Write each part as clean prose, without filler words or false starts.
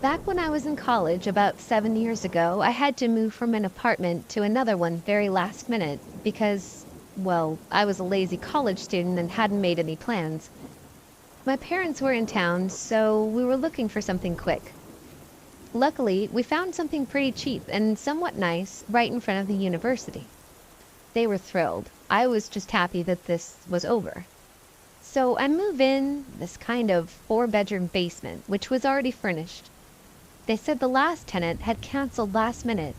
Back when I was in college about 7 years ago, I had to move from an apartment to another one very last minute because, well, I was a lazy college student and hadn't made any plans. My parents were in town, so we were looking for something quick. Luckily, we found something pretty cheap and somewhat nice right in front of the university. They were thrilled. I was just happy that this was over. So I move in this kind of 4-bedroom basement, which was already furnished. They said the last tenant had canceled last minute,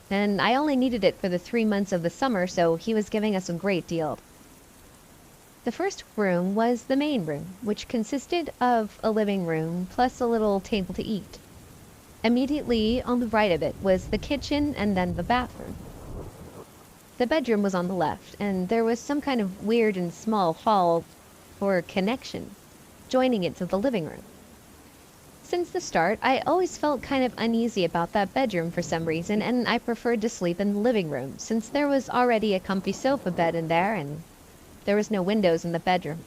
and I only needed it for the 3 months of the summer, so he was giving us a great deal. The first room was the main room, which consisted of a living room plus a little table to eat. Immediately on the right of it was the kitchen and then the bathroom. The bedroom was on the left, and there was some kind of weird and small hall or connection joining it to the living room. Since the start, I always felt kind of uneasy about that bedroom for some reason, and I preferred to sleep in the living room since there was already a comfy sofa bed in there and there was no windows in the bedroom.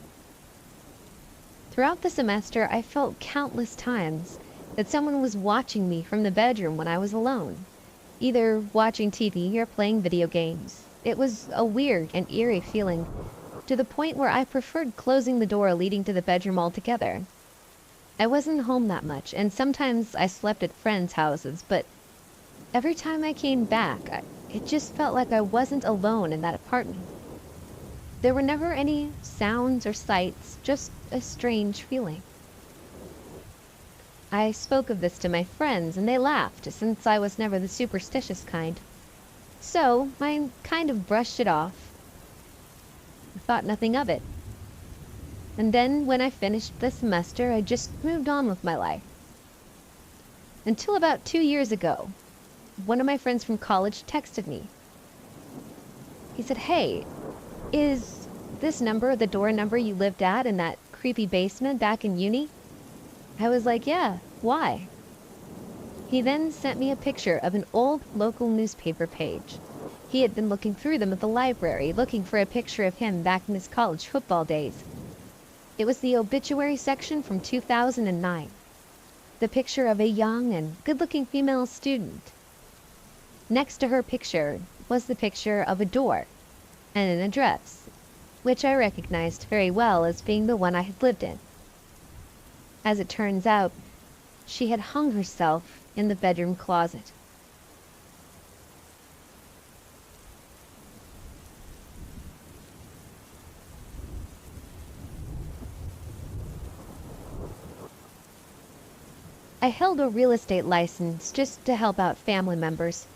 Throughout the semester, I felt countless times that someone was watching me from the bedroom when I was alone, either watching TV or playing video games. It was a weird and eerie feeling, to the point where I preferred closing the door leading to the bedroom altogether. I wasn't home that much, and sometimes I slept at friends' houses, but every time I came back, it just felt like I wasn't alone in that apartment. There were never any sounds or sights, just a strange feeling. I spoke of this to my friends, and they laughed, since I was never the superstitious kind. So I kind of brushed it off. I thought nothing of it. And then when I finished the semester, I just moved on with my life. Until about 2 years ago, one of my friends from college texted me. He said, "Hey, is this number the door number you lived at in that creepy basement back in uni?" I was like, "Yeah, why?" He then sent me a picture of an old local newspaper page. He had been looking through them at the library, looking for a picture of him back in his college football days. It was the obituary section from 2009. The picture of a young and good-looking female student. Next to her picture was the picture of a door and an address, which I recognized very well as being the one I had lived in. As it turns out, she had hung herself in the bedroom closet. I held a real estate license just to help out family members.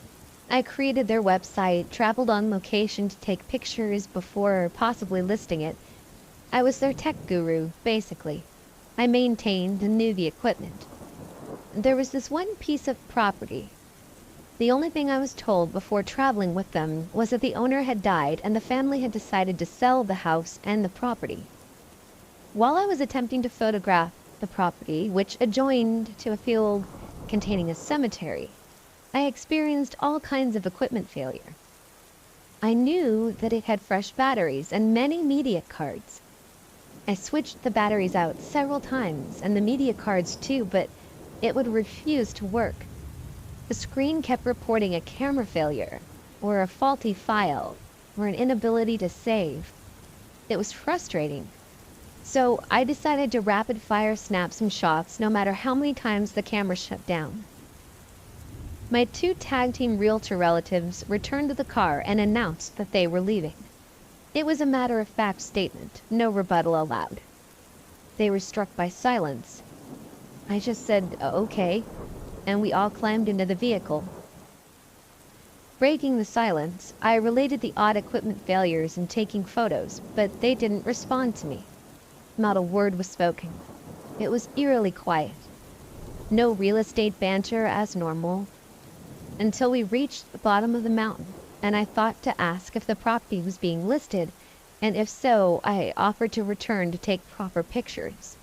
I created their website, traveled on location to take pictures before possibly listing it. I was their tech guru, basically. I maintained and knew the equipment. There was this one piece of property. The only thing I was told before traveling with them was that the owner had died and the family had decided to sell the house and the property. While I was attempting to photograph the property, which adjoined to a field containing a cemetery, I experienced all kinds of equipment failure. I knew that it had fresh batteries and many media cards. I switched the batteries out several times, and the media cards too, but it would refuse to work. The screen kept reporting a camera failure, or a faulty file, or an inability to save. It was frustrating. So I decided to rapid-fire snap some shots no matter how many times the camera shut down. My 2 tag-team realtor relatives returned to the car and announced that they were leaving. It was a matter-of-fact statement, no rebuttal allowed. They were struck by silence. I just said, "Okay," and we all climbed into the vehicle. Breaking the silence, I related the odd equipment failures and taking photos, but they didn't respond to me. Not a word was spoken. It was eerily quiet. No real estate banter as normal, until we reached the bottom of the mountain, and I thought to ask if the property was being listed, and if so, I offered to return to take proper pictures.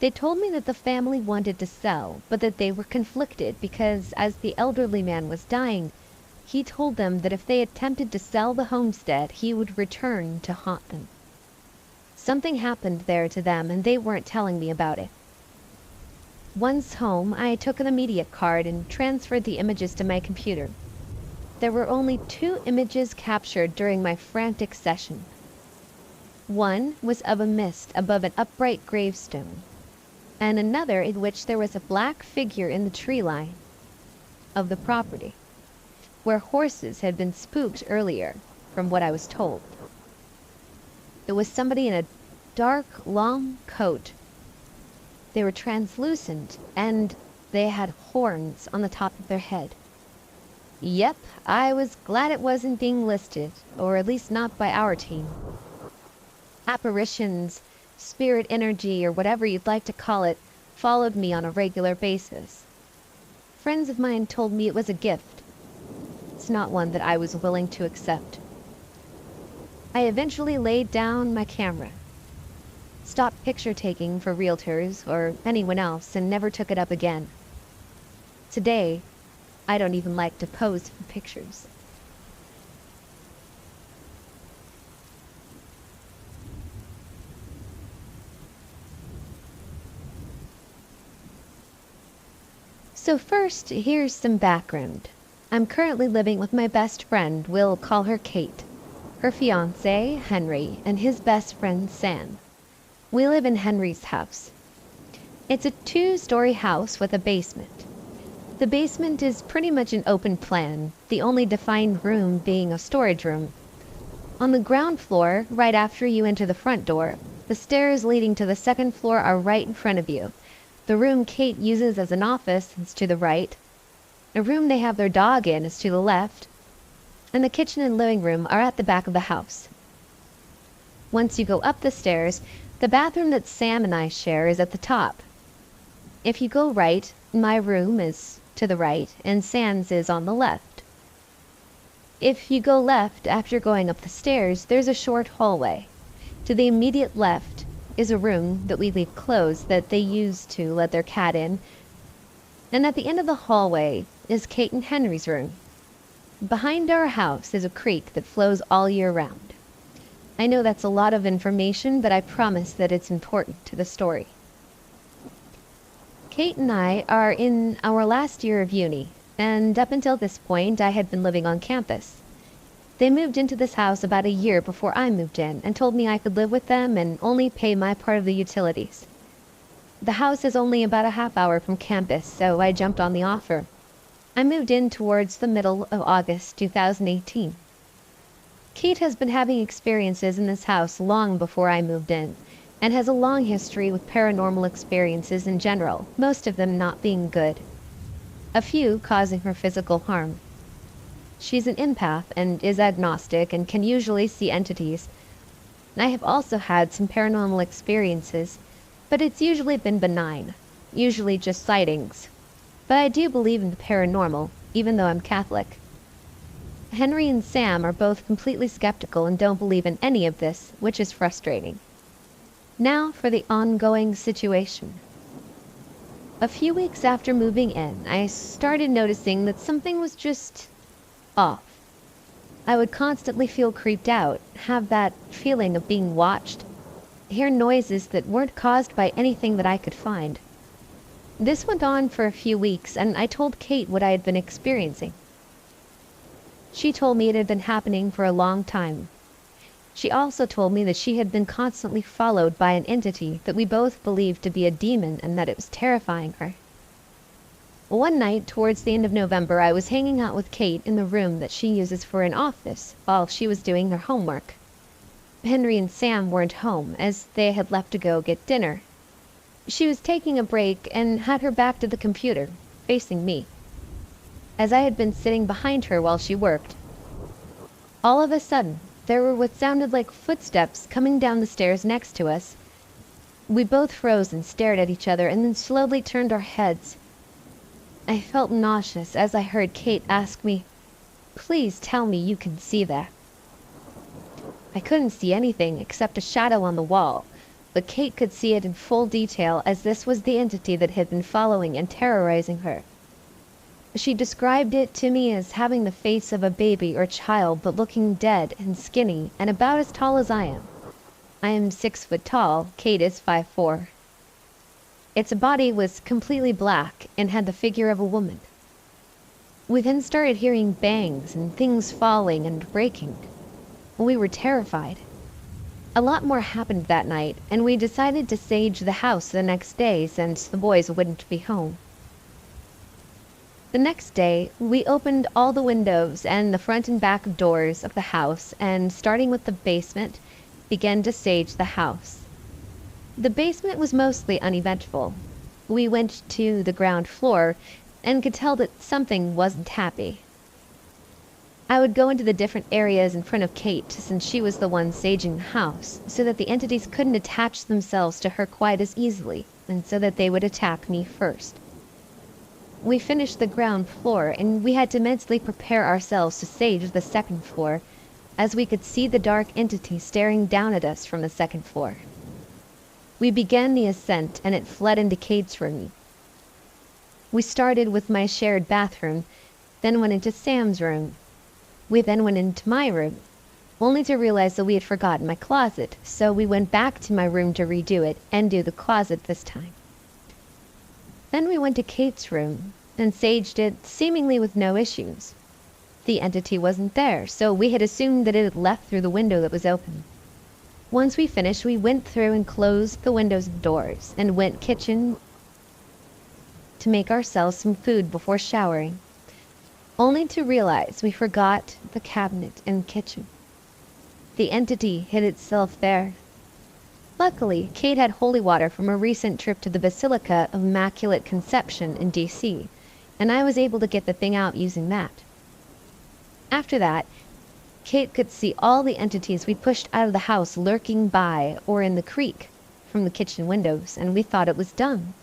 They told me that the family wanted to sell, but that they were conflicted because, as the elderly man was dying, he told them that if they attempted to sell the homestead, he would return to haunt them. Something happened there to them, and they weren't telling me about it. Once home, I took an immediate card and transferred the images to my computer. There were only 2 images captured during my frantic session. One was of a mist above an upright gravestone, and another in which there was a black figure in the tree line of the property, where horses had been spooked earlier, from what I was told. It was somebody in a dark, long coat. They were translucent, and they had horns on the top of their head. Yep, I was glad it wasn't being listed, or at least not by our team. Apparitions, spirit energy, or whatever you'd like to call it, followed me on a regular basis. Friends of mine told me it was a gift. It's not one that I was willing to accept. I eventually laid down my camera, stopped picture taking for realtors or anyone else, and never took it up again. Today, I don't even like to pose for pictures. So first, here's some background. I'm currently living with my best friend, we'll call her Kate, her fiancé, Henry, and his best friend, Sam. We live in Henry's house. It's a 2-story house with a basement. The basement is pretty much an open plan, the only defined room being a storage room. On the ground floor, right after you enter the front door, the stairs leading to the second floor are right in front of you. The room Kate uses as an office is to the right. The room they have their dog in is to the left. And the kitchen and living room are at the back of the house. Once you go up the stairs, the bathroom that Sam and I share is at the top. If you go right, my room is to the right, and Sam's is on the left. If you go left after going up the stairs, there's a short hallway. To the immediate left is a room that we leave closed that they use to let their cat in. And at the end of the hallway is Kate and Henry's room. Behind our house is a creek that flows all year round. I know that's a lot of information, but I promise that it's important to the story. Kate and I are in our last year of uni, and up until this point I had been living on campus. They moved into this house about a year before I moved in and told me I could live with them and only pay my part of the utilities. The house is only about a half hour from campus, so I jumped on the offer. I moved in towards the middle of August 2018. Kate has been having experiences in this house long before I moved in, and has a long history with paranormal experiences in general, most of them not being good. A few causing her physical harm. She's an empath and is agnostic and can usually see entities. I have also had some paranormal experiences, but it's usually been benign, usually just sightings. But I do believe in the paranormal, even though I'm Catholic. Henry and Sam are both completely skeptical and don't believe in any of this, which is frustrating. Now for the ongoing situation. A few weeks after moving in, I started noticing that something was just off. I would constantly feel creeped out, have that feeling of being watched, hear noises that weren't caused by anything that I could find. This went on for a few weeks, and I told Kate what I had been experiencing. She told me it had been happening for a long time. She also told me that she had been constantly followed by an entity that we both believed to be a demon and that it was terrifying her. One night, towards the end of November, I was hanging out with Kate in the room that she uses for an office while she was doing her homework. Henry and Sam weren't home, as they had left to go get dinner. She was taking a break and had her back to the computer, facing me, as I had been sitting behind her while she worked. All of a sudden, there were what sounded like footsteps coming down the stairs next to us. We both froze and stared at each other and then slowly turned our heads. I felt nauseous as I heard Kate ask me, "Please tell me you can see that." I couldn't see anything except a shadow on the wall, but Kate could see it in full detail, as this was the entity that had been following and terrorizing her. She described it to me as having the face of a baby or child, but looking dead and skinny and about as tall as I am. I am 6 foot tall, Kate is 5'4". Its body was completely black and had the figure of a woman. We then started hearing bangs and things falling and breaking. We were terrified. A lot more happened that night, and we decided to sage the house the next day since the boys wouldn't be home. The next day, we opened all the windows and the front and back doors of the house and, starting with the basement, began to sage the house. The basement was mostly uneventful. We went to the ground floor and could tell that something wasn't happy. I would go into the different areas in front of Kate since she was the one saging the house, so that the entities couldn't attach themselves to her quite as easily, and so that they would attack me first. We finished the ground floor, and we had to mentally prepare ourselves to sage the second floor, as we could see the dark entity staring down at us from the second floor. We began the ascent, and it fled into Kate's room. We started with my shared bathroom, then went into Sam's room. We then went into my room, only to realize that we had forgotten my closet, so we went back to my room to redo it and do the closet this time. Then we went to Kate's room and saged it seemingly with no issues. The entity wasn't there, so we had assumed that it had left through the window that was open. Once we finished, we went through and closed the windows and doors and went kitchen to make ourselves some food before showering, only to realize we forgot the cabinet in the kitchen. The entity hid itself there. Luckily, Kate had holy water from a recent trip to the Basilica of Immaculate Conception in DC, and I was able to get the thing out using that. After that, Kate could see all the entities we pushed out of the house lurking by or in the creek from the kitchen windows, and we thought it was done.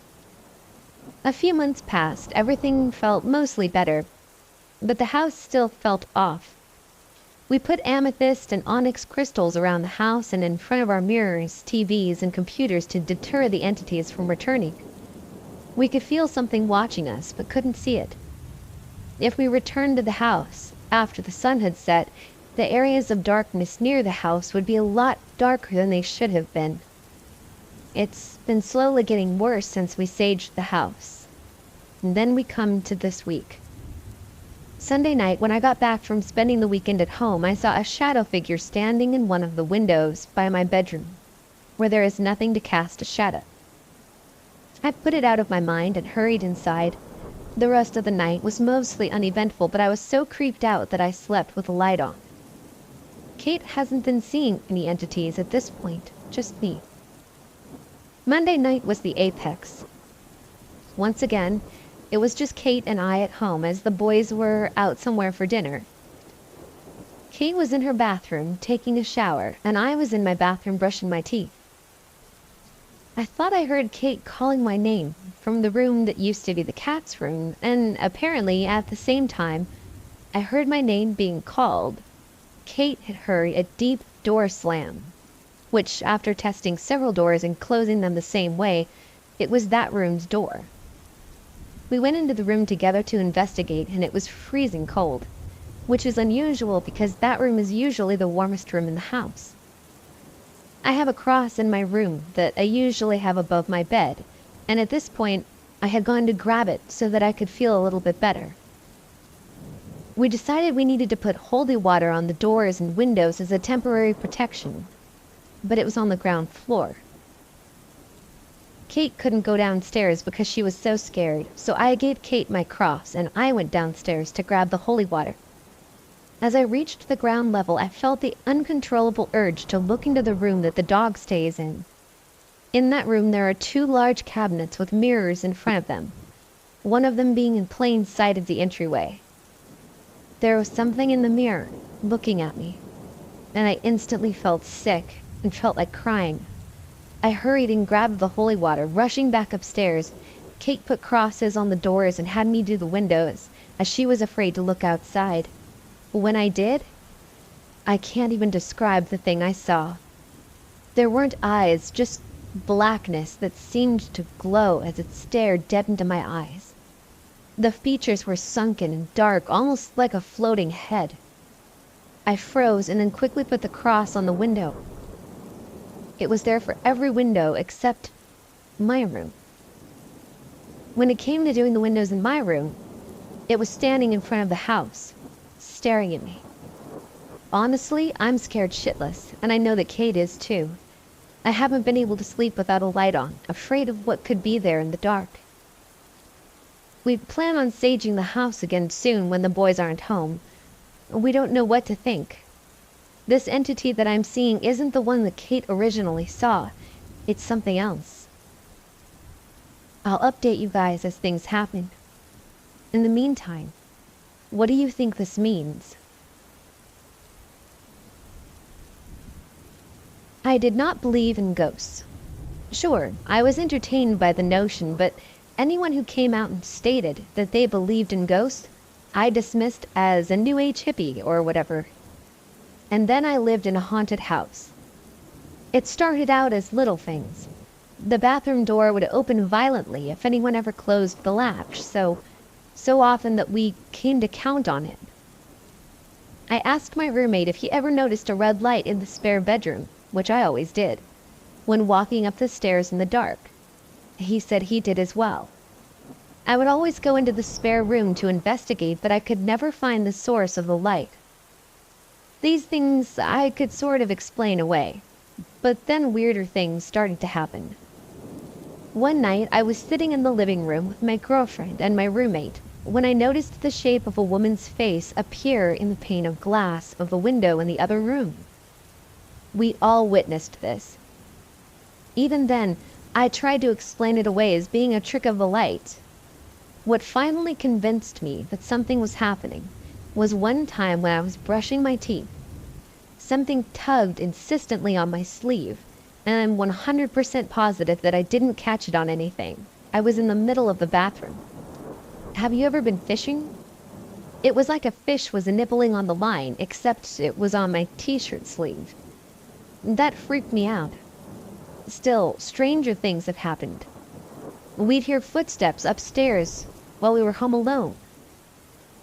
A few months passed, everything felt mostly better, but the house still felt off. We put amethyst and onyx crystals around the house and in front of our mirrors, TVs, and computers to deter the entities from returning. We could feel something watching us, but couldn't see it. If we returned to the house after the sun had set, the areas of darkness near the house would be a lot darker than they should have been. It's been slowly getting worse since we saged the house. And then we come to this week. Sunday night, when I got back from spending the weekend at home, I saw a shadow figure standing in one of the windows by my bedroom, where there is nothing to cast a shadow. I put it out of my mind and hurried inside. The rest of the night was mostly uneventful, but I was so creeped out that I slept with the light on. Kate hasn't been seeing any entities at this point, just me. Monday night was the apex. Once again, it was just Kate and I at home as the boys were out somewhere for dinner. Kate was in her bathroom taking a shower, and I was in my bathroom brushing my teeth. I thought I heard Kate calling my name from the room that used to be the cat's room, and apparently at the same time I heard my name being called. Kate had heard a deep door slam, which, after testing several doors and closing them the same way, it was that room's door. We went into the room together to investigate, and it was freezing cold, which is unusual because that room is usually the warmest room in the house. I have a cross in my room that I usually have above my bed, and at this point I had gone to grab it so that I could feel a little bit better. We decided we needed to put holy water on the doors and windows as a temporary protection, but it was on the ground floor. Kate couldn't go downstairs because she was so scared, so I gave Kate my cross and I went downstairs to grab the holy water. As I reached the ground level, I felt the uncontrollable urge to look into the room that the dog stays in. In that room there are 2 large cabinets with mirrors in front of them, one of them being in plain sight of the entryway. There was something in the mirror looking at me, and I instantly felt sick and felt like crying. I hurried and grabbed the holy water, rushing back upstairs. Kate put crosses on the doors and had me do the windows, as she was afraid to look outside. But when I did, I can't even describe the thing I saw. There weren't eyes, just blackness that seemed to glow as it stared dead into my eyes. The features were sunken and dark, almost like a floating head. I froze and then quickly put the cross on the window. It was there for every window except my room. When it came to doing the windows in my room, it was standing in front of the house, staring at me. Honestly, I'm scared shitless, and I know that Kate is too. I haven't been able to sleep without a light on, afraid of what could be there in the dark. We plan on saging the house again soon when the boys aren't home. We don't know what to think. This entity that I'm seeing isn't the one that Kate originally saw. It's something else. I'll update you guys as things happen. In the meantime, what do you think this means? I did not believe in ghosts. Sure, I was entertained by the notion, but anyone who came out and stated that they believed in ghosts, I dismissed as a new age hippie or whatever. And then I lived in a haunted house. It started out as little things. The bathroom door would open violently if anyone ever closed the latch, so often that we came to count on it. I asked my roommate if he ever noticed a red light in the spare bedroom, which I always did, when walking up the stairs in the dark. He said he did as well. I would always go into the spare room to investigate, but I could never find the source of the light. These things I could sort of explain away, but then weirder things started to happen. One night I was sitting in the living room with my girlfriend and my roommate when I noticed the shape of a woman's face appear in the pane of glass of the window in the other room. We all witnessed this. Even then, I tried to explain it away as being a trick of the light. What finally convinced me that something was happening was one time when I was brushing my teeth. Something tugged insistently on my sleeve, and I'm 100% positive that I didn't catch it on anything. I was in the middle of the bathroom. Have you ever been fishing? It was like a fish was nibbling on the line, except it was on my t-shirt sleeve. That freaked me out. Still, stranger things have happened. We'd hear footsteps upstairs while we were home alone.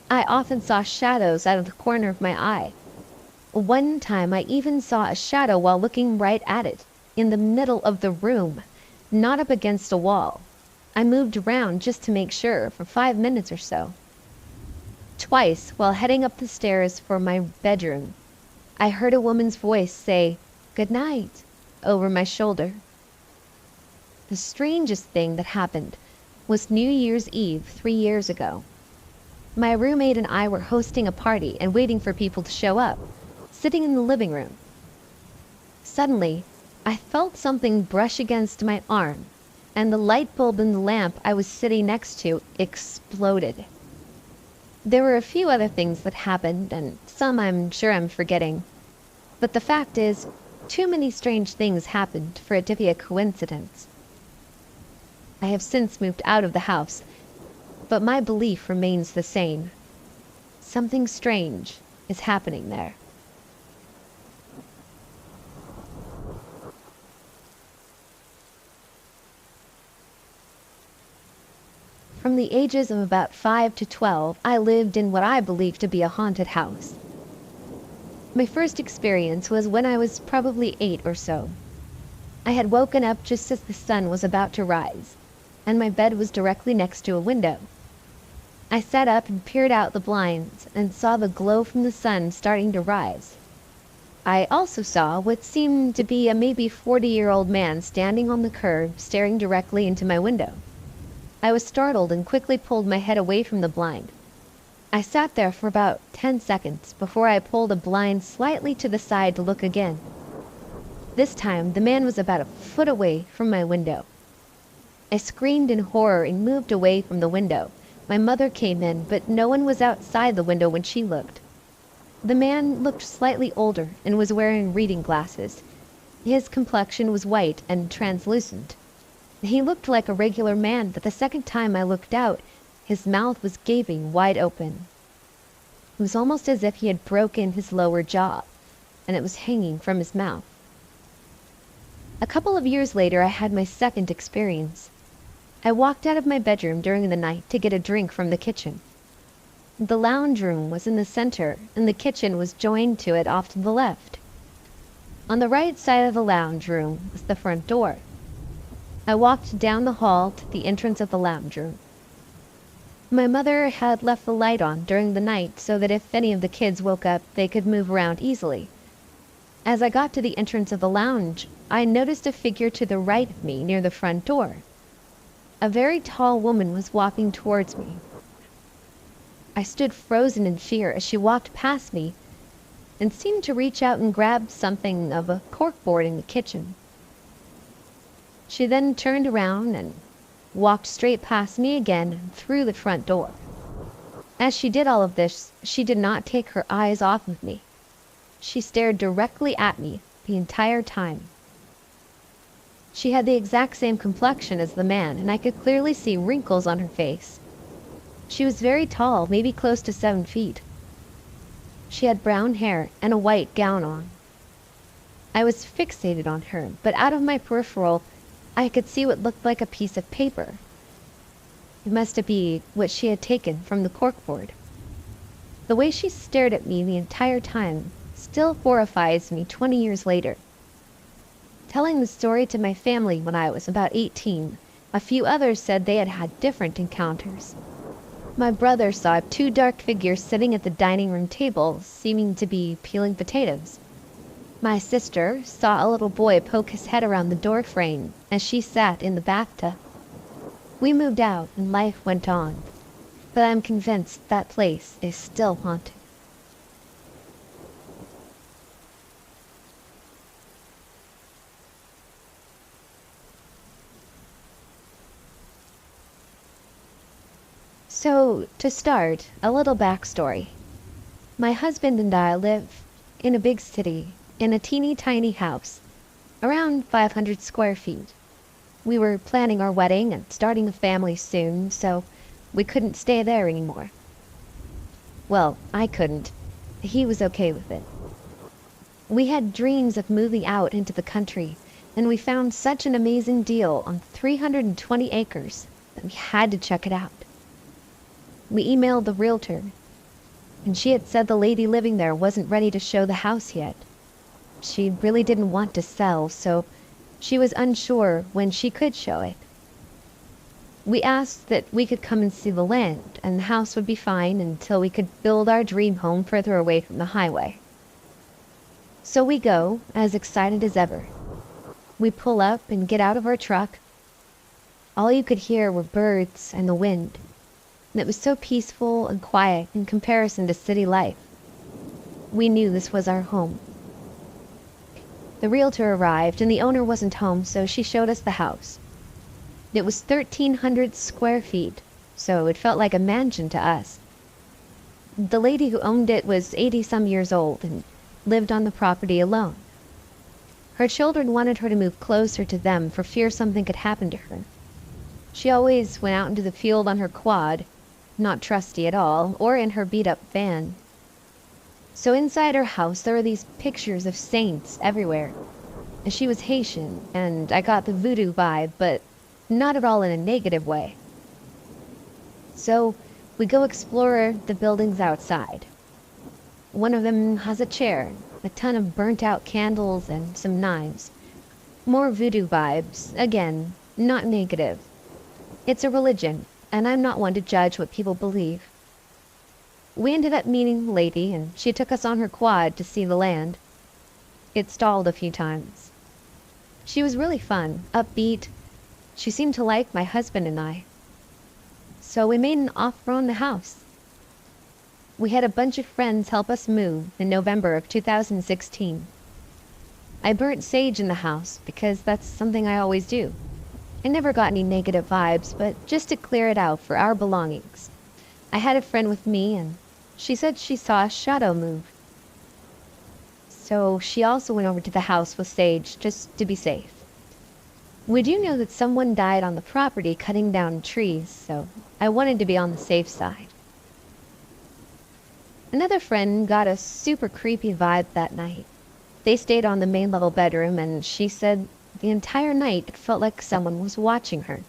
I often saw shadows out of the corner of my eye. One time I even saw a shadow while looking right at it, in the middle of the room, not up against a wall. I moved around just to make sure for 5 minutes or so. Twice, while heading up the stairs for my bedroom, I heard a woman's voice say, "Good night," over my shoulder. The strangest thing that happened was New Year's Eve 3 years ago. My roommate and I were hosting a party and waiting for people to show up, sitting in the living room. Suddenly, I felt something brush against my arm, and the light bulb in the lamp I was sitting next to exploded. There were a few other things that happened, and some I'm sure I'm forgetting. But the fact is, too many strange things happened for it to be a coincidence. I have since moved out of the house, but my belief remains the same. Something strange is happening there. From the ages of about 5 to 12, I lived in what I believe to be a haunted house. My first experience was when I was probably 8 or so. I had woken up just as the sun was about to rise, and my bed was directly next to a window. I sat up and peered out the blinds and saw the glow from the sun starting to rise. I also saw what seemed to be a maybe 40-year-old man standing on the curb staring directly into my window. I was startled and quickly pulled my head away from the blind. I sat there for about 10 seconds before I pulled a blind slightly to the side to look again. This time, the man was about a foot away from my window. I screamed in horror and moved away from the window. My mother came in, but no one was outside the window when she looked. The man looked slightly older and was wearing reading glasses. His complexion was white and translucent. He looked like a regular man, but the second time I looked out, his mouth was gaping wide open. It was almost as if he had broken his lower jaw, and it was hanging from his mouth. A couple of years later, I had my second experience. I walked out of my bedroom during the night to get a drink from the kitchen. The lounge room was in the center, and the kitchen was joined to it off to the left. On the right side of the lounge room was the front door. I walked down the hall to the entrance of the lounge room. My mother had left the light on during the night so that if any of the kids woke up, they could move around easily. As I got to the entrance of the lounge, I noticed a figure to the right of me near the front door. A very tall woman was walking towards me. I stood frozen in fear as she walked past me and seemed to reach out and grab something of a corkboard in the kitchen. She then turned around and walked straight past me again and through the front door. As she did all of this, she did not take her eyes off of me. She stared directly at me the entire time. She had the exact same complexion as the man, and I could clearly see wrinkles on her face. She was very tall, maybe close to 7 feet. She had brown hair and a white gown on. I was fixated on her, but out of my peripheral, I could see what looked like a piece of paper. It must be what she had taken from the corkboard. The way she stared at me the entire time still horrifies me 20 years later. Telling the story to my family when I was about 18, a few others said they had had different encounters. My brother saw 2 dark figures sitting at the dining room table, seeming to be peeling potatoes. My sister saw a little boy poke his head around the door frame as she sat in the bathtub. We moved out and life went on, but I'm convinced that place is still haunted. So, to start, a little backstory. My husband and I live in a big city, in a teeny tiny house, around 500 square feet. We were planning our wedding and starting a family soon, so we couldn't stay there anymore. Well, I couldn't. He was okay with it. We had dreams of moving out into the country, and we found such an amazing deal on 320 acres that we had to check it out. We emailed the realtor, and she had said the lady living there wasn't ready to show the house yet. She really didn't want to sell, so she was unsure when she could show it. We asked that we could come and see the land, and the house would be fine until we could build our dream home further away from the highway. So we go, as excited as ever. We pull up and get out of our truck. All you could hear were birds and the wind, and it was so peaceful and quiet in comparison to city life. We knew this was our home. The realtor arrived, and the owner wasn't home, so she showed us the house. It was 1,300 square feet, so it felt like a mansion to us. The lady who owned it was 80-some years old and lived on the property alone. Her children wanted her to move closer to them for fear something could happen to her. She always went out into the field on her quad, not trusty at all, or in her beat-up van. So inside her house there were these pictures of saints everywhere. And she was Haitian, and I got the voodoo vibe, but not at all in a negative way. So we go explore the buildings outside. One of them has a chair, a ton of burnt-out candles, and some knives. More voodoo vibes, again, not negative. It's a religion, and I'm not one to judge what people believe. We ended up meeting the lady, and she took us on her quad to see the land. It stalled a few times. She was really fun, upbeat. She seemed to like my husband and I. So we made an offer on the house. We had a bunch of friends help us move in November of 2016. I burnt sage in the house because that's something I always do. I never got any negative vibes, but just to clear it out for our belongings. I had a friend with me, and she said she saw a shadow move. So she also went over to the house with sage, just to be safe. We do know that someone died on the property cutting down trees, so I wanted to be on the safe side. Another friend got a super creepy vibe that night. They stayed on the main level bedroom, and she said the entire night it felt like someone was watching her.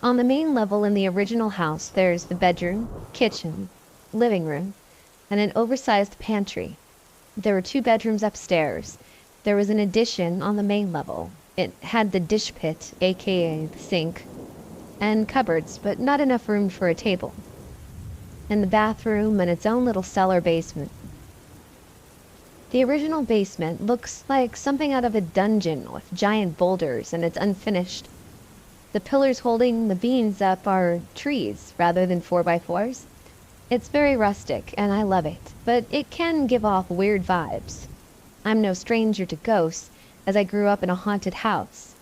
On the main level in the original house, there's the bedroom, kitchen, living room, and an oversized pantry. There were 2 bedrooms upstairs. There was an addition on the main level, It had the dish pit, aka the sink, and cupboards, but not enough room for a table. And the bathroom and its own little cellar basement. The original basement looks like something out of a dungeon with giant boulders, and it's unfinished. The pillars holding the beams up are trees rather than 4x4s. It's very rustic, and I love it, but it can give off weird vibes. I'm no stranger to ghosts, as I grew up in a haunted house.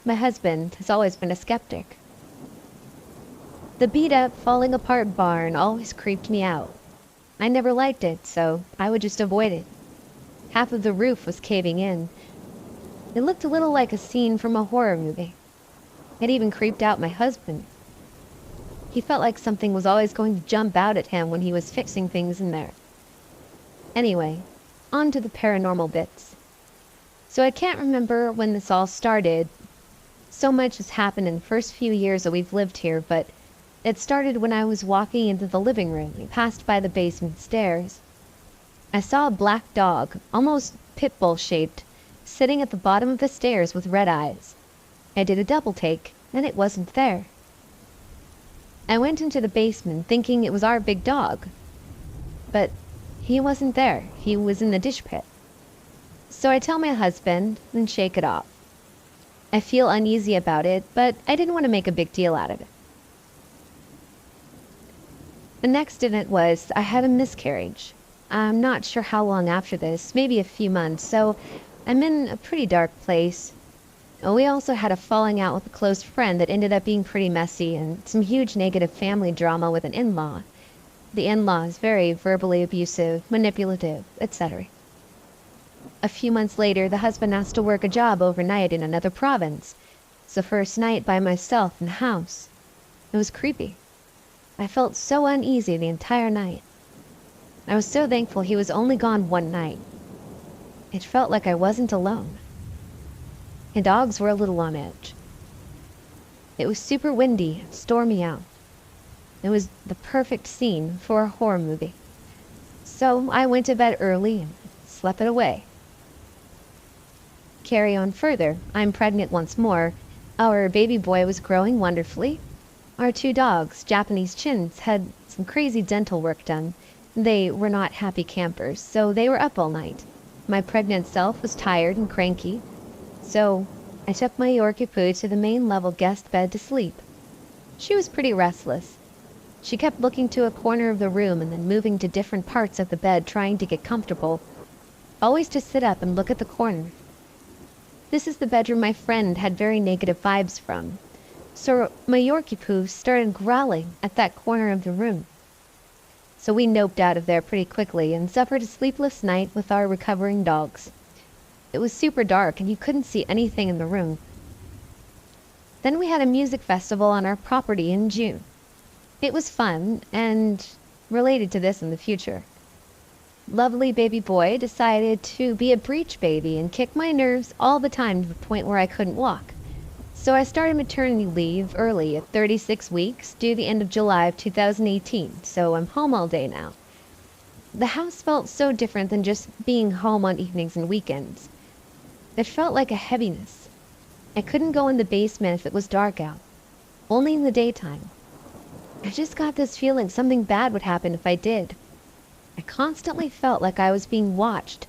My husband has always been a skeptic. The beat-up, falling-apart barn always creeped me out. I never liked it, so I would just avoid it. Half of the roof was caving in. It looked a little like a scene from a horror movie. It even creeped out my husband. He felt like something was always going to jump out at him when he was fixing things in there. Anyway, on to the paranormal bits. So I can't remember when this all started. So much has happened in the first few years that we've lived here, but it started when I was walking into the living room and passed by the basement stairs. I saw a black dog, almost pit bull shaped, sitting at the bottom of the stairs with red eyes. I did a double take, and it wasn't there. I went into the basement thinking it was our big dog. But he wasn't there. He was in the dish pit. So I tell my husband and shake it off. I feel uneasy about it, but I didn't want to make a big deal out of it. The next event was I had a miscarriage. I'm not sure how long after this, maybe a few months, so I'm in a pretty dark place. We also had a falling out with a close friend that ended up being pretty messy, and some huge negative family drama with an in-law. The in-law is very verbally abusive, manipulative, etc. A few months later, the husband asked to work a job overnight in another province. It's the first night by myself in the house. It was creepy. I felt so uneasy the entire night. I was so thankful he was only gone one night. It felt like I wasn't alone. The dogs were a little on edge. It was super windy and stormy out. It was the perfect scene for a horror movie. So I went to bed early and slept it away. Carry on further. I'm pregnant once more. Our baby boy was growing wonderfully. Our two dogs, Japanese chins, had some crazy dental work done. They were not happy campers, so they were up all night. My pregnant self was tired and cranky, so I took my Yorkie Poo to the main level guest bed to sleep. She was pretty restless. She kept looking to a corner of the room and then moving to different parts of the bed trying to get comfortable, always to sit up and look at the corner. This is the bedroom my friend had very negative vibes from. So my Yorkie Poo started growling at that corner of the room. So we noped out of there pretty quickly and suffered a sleepless night with our recovering dogs. It was super dark and you couldn't see anything in the room. Then we had a music festival on our property in June. It was fun and related to this in the future. Lovely baby boy decided to be a breech baby and kick my nerves all the time to the point where I couldn't walk. So I started maternity leave early at 36 weeks due the end of July of 2018, so I'm home all day now. The house felt so different than just being home on evenings and weekends. It felt like a heaviness. I couldn't go in the basement if it was dark out, only in the daytime. I just got this feeling something bad would happen if I did. I constantly felt like I was being watched.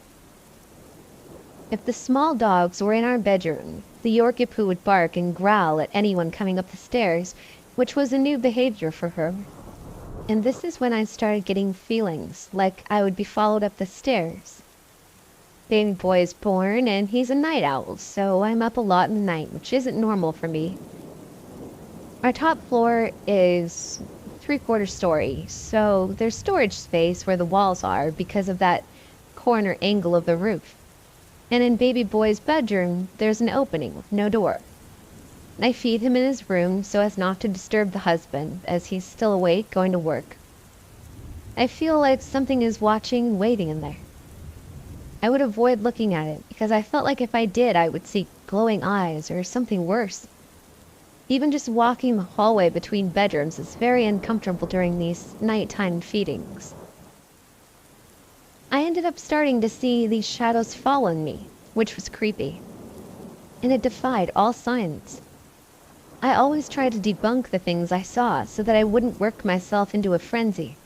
If the small dogs were in our bedroom, the Yorkie Poo would bark and growl at anyone coming up the stairs, which was a new behavior for her. And this is when I started getting feelings like I would be followed up the stairs. Baby boy is born and he's a night owl, so I'm up a lot in the night, which isn't normal for me. Our top floor is 3/4 story, so there's storage space where the walls are because of that corner angle of the roof. And in baby boy's bedroom, there's an opening with no door. I feed him in his room so as not to disturb the husband, as he's still awake going to work. I feel like something is watching and waiting in there. I would avoid looking at it because I felt like if I did, I would see glowing eyes or something worse. Even just walking the hallway between bedrooms is very uncomfortable during these nighttime feedings. I ended up starting to see these shadows fall on me, which was creepy. and it defied all science. I always tried to debunk the things I saw so that I wouldn't work myself into a frenzy.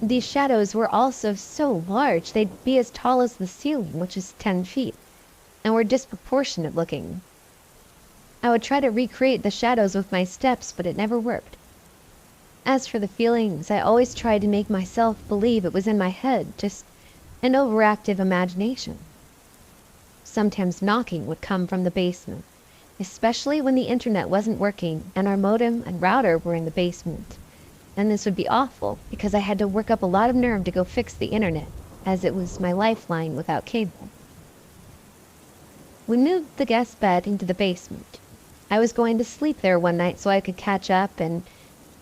These shadows were also so large they'd be as tall as the ceiling, which is 10 feet, and were disproportionate looking. I would try to recreate the shadows with my steps, but it never worked. As for the feelings, I always tried to make myself believe it was in my head, just an overactive imagination. Sometimes knocking would come from the basement, especially when the internet wasn't working and our modem and router were in the basement. And this would be awful because I had to work up a lot of nerve to go fix the internet, as it was my lifeline without cable. We moved the guest bed into the basement. I was going to sleep there one night so I could catch up, and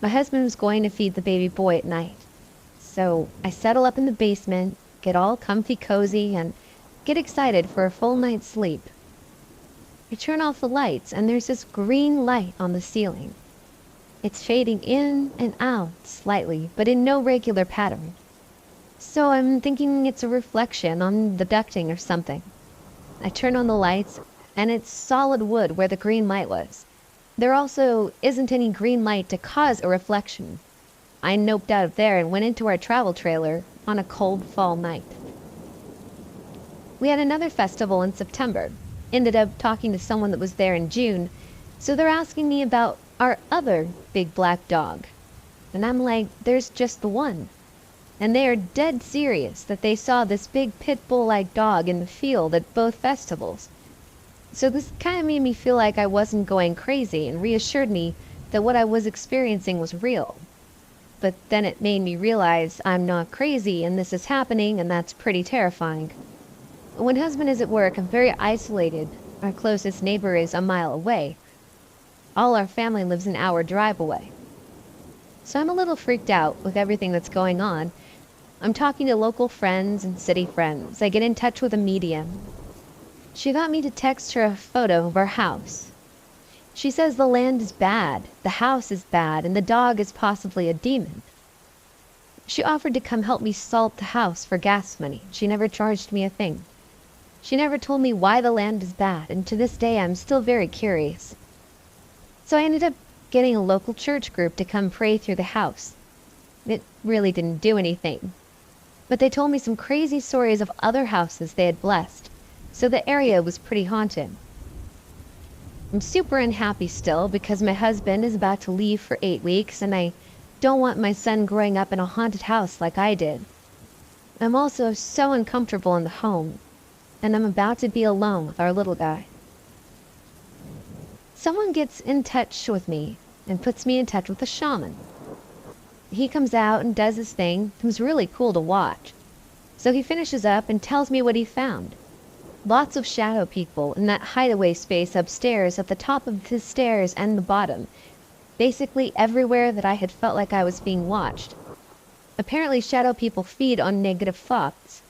my husband was going to feed the baby boy at night. So I settle up in the basement, get all comfy cozy, and get excited for a full night's sleep. I turn off the lights and there's this green light on the ceiling. It's fading in and out slightly, but in no regular pattern. So I'm thinking it's a reflection on the ducting or something. I turn on the lights, and it's solid wood where the green light was. There also isn't any green light to cause a reflection. I noped out of there and went into our travel trailer on a cold fall night. We had another festival in September. Ended up talking to someone that was there in June, so they're asking me about our other big black dog. And I'm like, there's just the one. And they are dead serious that they saw this big pit bull-like dog in the field at both festivals. So this kind of made me feel like I wasn't going crazy and reassured me that what I was experiencing was real. But then it made me realize I'm not crazy and this is happening, and that's pretty terrifying. When husband is at work, I'm very isolated. Our closest neighbor is a mile away. All our family lives an hour drive away. So I'm a little freaked out with everything that's going on. I'm talking to local friends and city friends. I get in touch with a medium. She got me to text her a photo of our house. She says the land is bad, the house is bad, and the dog is possibly a demon. She offered to come help me salt the house for gas money. She never charged me a thing. She never told me why the land is bad, and to this day I'm still very curious. So I ended up getting a local church group to come pray through the house. It really didn't do anything. But they told me some crazy stories of other houses they had blessed, so the area was pretty haunted. I'm super unhappy still because my husband is about to leave for 8 weeks, and I don't want my son growing up in a haunted house like I did. I'm also so uncomfortable in the home, and I'm about to be alone with our little guy. Someone gets in touch with me and puts me in touch with a shaman. He comes out and does his thing. It was really cool to watch. So he finishes up and tells me what he found. Lots of shadow people in that hideaway space upstairs, at the top of the stairs and the bottom. Basically everywhere that I had felt like I was being watched. Apparently shadow people feed on negative thoughts.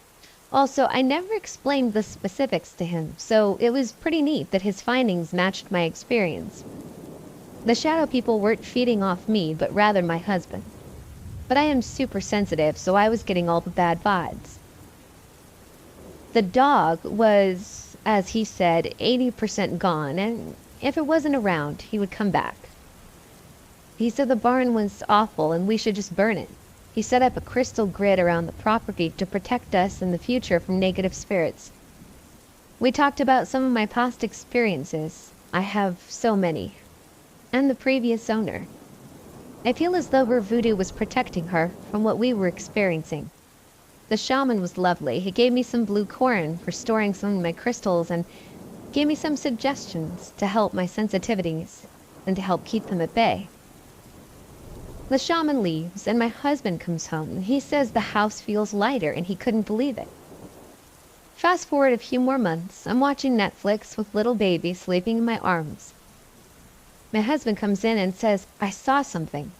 Also, I never explained the specifics to him, so it was pretty neat that his findings matched my experience. The shadow people weren't feeding off me, but rather my husband. But I am super sensitive, so I was getting all the bad vibes. The dog was, as he said, 80% gone, and if it wasn't around, he would come back. He said the barn was awful and we should just burn it. He set up a crystal grid around the property to protect us in the future from negative spirits. We talked about some of my past experiences. I have so many. And the previous owner. I feel as though her voodoo was protecting her from what we were experiencing. The shaman was lovely. He gave me some blue corn for storing some of my crystals and gave me some suggestions to help my sensitivities and to help keep them at bay. The shaman leaves and my husband comes home. He says the house feels lighter and he couldn't believe it. Fast forward a few more months, I'm watching Netflix with little baby sleeping in my arms. My husband comes in and says, I saw something.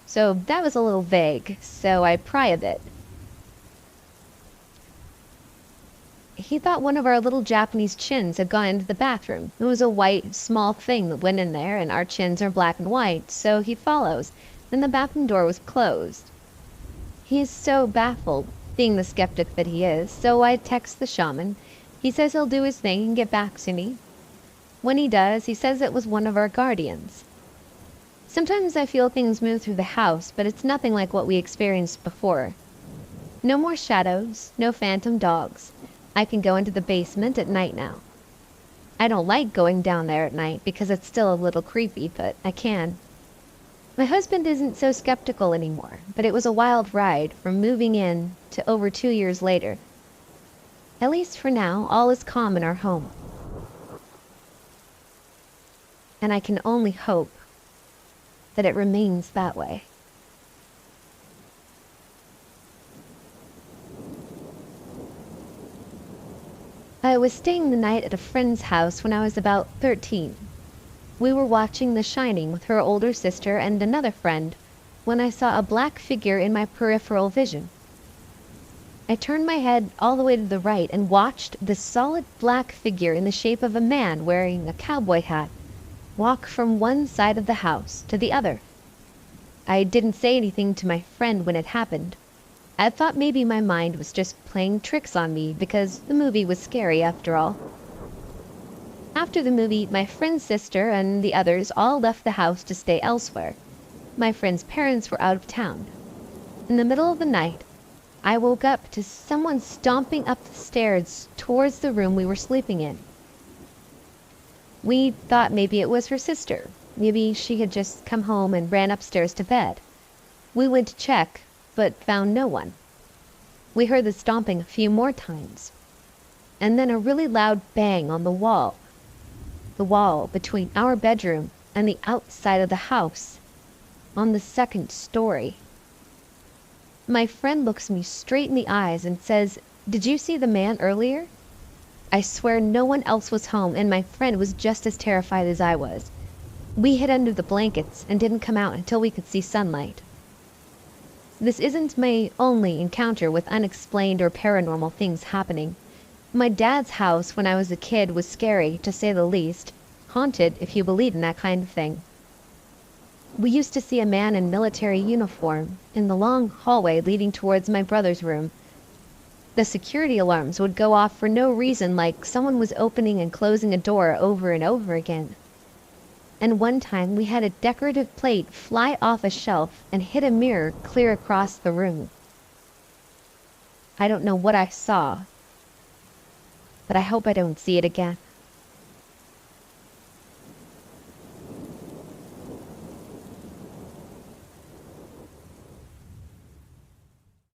So that was a little vague, so I pry a bit. He thought one of our little Japanese chins had gone into the bathroom. It was a white, small thing that went in there, and our chins are black and white, so he follows, and the bathroom door was closed. He is so baffled, being the skeptic that he is, so I text the shaman. He says he'll do his thing and get back to me. When he does, he says it was one of our guardians. Sometimes I feel things move through the house, but it's nothing like what we experienced before. No more shadows, no phantom dogs. I can go into the basement at night now. I don't like going down there at night because it's still a little creepy, but I can. My husband isn't so skeptical anymore, but it was a wild ride from moving in to over 2 years later. At least for now, all is calm in our home. And I can only hope that it remains that way. I was staying the night at a friend's house when I was about 13. We were watching The Shining with her older sister and another friend when I saw a black figure in my peripheral vision. I turned my head all the way to the right and watched this solid black figure in the shape of a man wearing a cowboy hat walk from one side of the house to the other. I didn't say anything to my friend when it happened. I thought maybe my mind was just playing tricks on me because the movie was scary after all. After the movie, my friend's sister and the others all left the house to stay elsewhere. My friend's parents were out of town. In the middle of the night, I woke up to someone stomping up the stairs towards the room we were sleeping in. We thought maybe it was her sister. Maybe she had just come home and ran upstairs to bed. We went to check, but found no one. We heard the stomping a few more times, and then a really loud bang on the wall between our bedroom and the outside of the house, on the second story. My friend looks me straight in the eyes and says, "Did you see the man earlier?" I swear no one else was home, and my friend was just as terrified as I was. We hid under the blankets and didn't come out until we could see sunlight. This isn't my only encounter with unexplained or paranormal things happening. My dad's house when I was a kid was scary, to say the least. Haunted, if you believe in that kind of thing. We used to see a man in military uniform in the long hallway leading towards my brother's room. The security alarms would go off for no reason, like someone was opening and closing a door over and over again. And one time we had a decorative plate fly off a shelf and hit a mirror clear across the room. I don't know what I saw, but I hope I don't see it again.